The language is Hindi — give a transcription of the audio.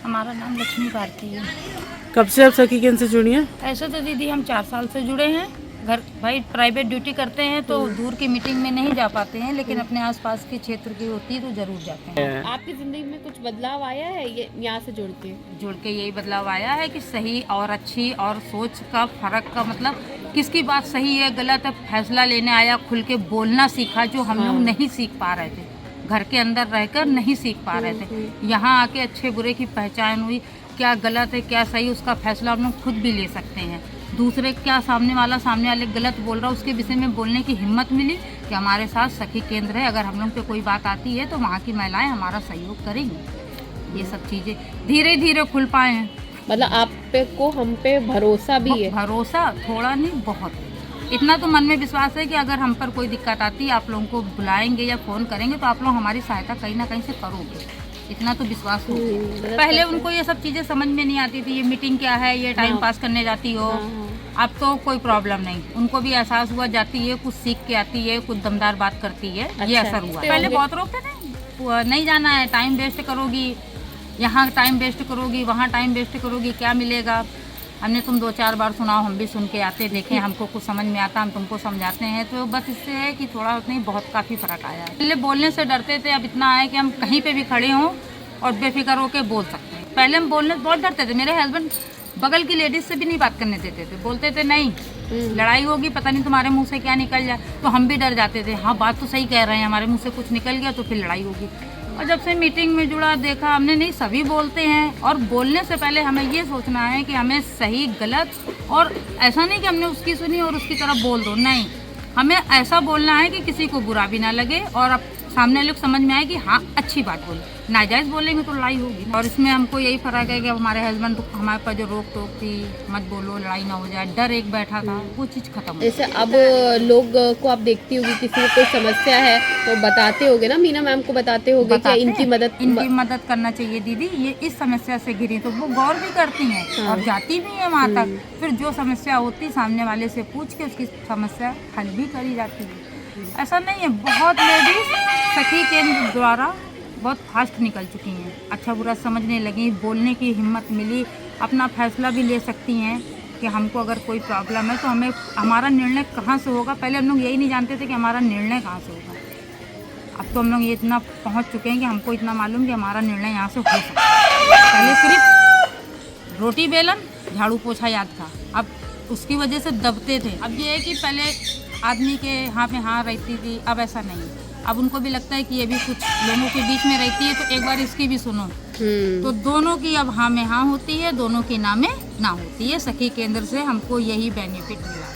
हमारा नाम लक्ष्मी भारती है। कब से आप सखी केंद्र से जुड़ी हैं? ऐसे तो दीदी हम 4 साल से जुड़े हैं। घर भाई प्राइवेट ड्यूटी करते हैं तो दूर की मीटिंग में नहीं जा पाते हैं, लेकिन अपने आसपास के क्षेत्र की होती है तो जरूर जाते हैं। आपकी जिंदगी में कुछ बदलाव आया है ये यहाँ से जुड़ के यही बदलाव आया है कि सही और अच्छी और सोच का फर्क का मतलब किसकी बात सही है गलत है फैसला लेने आया, खुल के बोलना सीखा जो हम लोग नहीं सीख पा रहे थे, घर के अंदर रहकर नहीं सीख पा रहे थे। यहाँ आके अच्छे बुरे की पहचान हुई, क्या गलत है क्या सही उसका फैसला हम लोग खुद भी ले सकते हैं। दूसरे क्या सामने वाले गलत बोल रहा है उसके विषय में बोलने की हिम्मत मिली कि हमारे साथ सखी केंद्र है, अगर हम लोग पे कोई बात आती है तो वहाँ की महिलाएं हमारा सहयोग करेंगी। ये सब चीज़ें धीरे धीरे खुल पाए हैं। मतलब आप पे को हम पे भरोसा भी है? भरोसा थोड़ा नहीं बहुत, इतना तो मन में विश्वास है कि अगर हम पर कोई दिक्कत आती है आप लोगों को बुलाएंगे या फ़ोन करेंगे तो आप लोग हमारी सहायता कहीं ना कहीं से करोगे, इतना तो विश्वास हो। पहले उनको ये सब चीज़ें समझ में नहीं आती थी, ये मीटिंग क्या है, ये टाइम पास करने जाती हो। अब तो कोई प्रॉब्लम नहीं, उनको भी एहसास हुआ जाती है, कुछ सीख के आती है, कुछ दमदार बात करती है। ये असर हुआ। पहले बहुत रोकते थे, नहीं जाना है, टाइम वेस्ट करोगी, यहाँ टाइम वेस्ट करोगी, वहाँ टाइम वेस्ट करोगी, क्या मिलेगा। हमने तुम 2-4 बार सुनाओ, हम भी सुन के आते देखें, हमको कुछ समझ में आता, हम तुमको समझाते हैं। तो बस इससे है कि थोड़ा नहीं बहुत काफ़ी फ़र्क आया है। पहले बोलने से डरते थे, अब इतना है कि हम कहीं पे भी खड़े हों और बेफिक्र होकर बोल सकते हैं। पहले हम बोलने से बहुत डरते थे, मेरे हस्बैंड बगल की लेडीज से भी नहीं बात करने देते थे, बोलते थे नहीं लड़ाई होगी, पता नहीं तुम्हारे मुँह से क्या निकल जाए। तो हम भी डर जाते थे, हाँ बात तो सही कह रहे हैं, हमारे मुँह से कुछ निकल गया तो फिर लड़ाई होगी। और जब से मीटिंग में जुड़ा देखा हमने, नहीं सभी बोलते हैं, और बोलने से पहले हमें ये सोचना है कि हमें सही गलत, और ऐसा नहीं कि हमने उसकी सुनी और उसकी तरफ बोल दो, नहीं, हमें ऐसा बोलना है कि किसी को बुरा भी ना लगे और अब सामने लोग समझ में आए कि हाँ अच्छी बात बोले। नाजायज़ बोलेंगे तो लड़ाई होगी। और इसमें हमको यही फ़र्क है कि हमारे हस्बैंड तो हमारे पास जो रोक टोक थी, मत बोलो लड़ाई ना हो जाए, डर एक बैठा था, वो चीज़ खत्म हो। जैसे अब लोग को आप देखती होगी किसी को कोई समस्या है तो बताते होगे ना, मीना मैम को बताते होगे कि इनकी मदद करना चाहिए दीदी, ये इस समस्या से घिरी, तो वो गौर भी करती हैं और जाती भी हैं वहाँ तक। फिर जो समस्या होती सामने वाले से पूछ के उसकी समस्या हल भी करी जाती है। ऐसा नहीं है, बहुत लेडीज सखी केंद्र द्वारा बहुत फास्ट निकल चुकी हैं, अच्छा बुरा समझने लगी, बोलने की हिम्मत मिली, अपना फैसला भी ले सकती हैं कि हमको अगर कोई प्रॉब्लम है तो हमें हमारा निर्णय कहाँ से होगा। पहले हम लोग यही नहीं जानते थे कि हमारा निर्णय कहाँ से होगा। अब तो हम लोग ये इतना पहुँच चुके हैं कि हमको इतना मालूम कि हमारा निर्णय यहाँ से हो सकता है। पहले सिर्फ रोटी बेलन झाड़ू पोछा याद था, अब उसकी वजह से दबते थे। अब ये है कि पहले आदमी के हाँ पे हाँ रहती थी, अब ऐसा नहीं। अब उनको भी लगता है कि ये भी कुछ लोगों के बीच में रहती है तो एक बार इसकी भी सुनो। तो दोनों की अब हाँ में हाँ होती है, दोनों की ना में ना होती है। सखी केंद्र से हमको यही बेनिफिट मिला।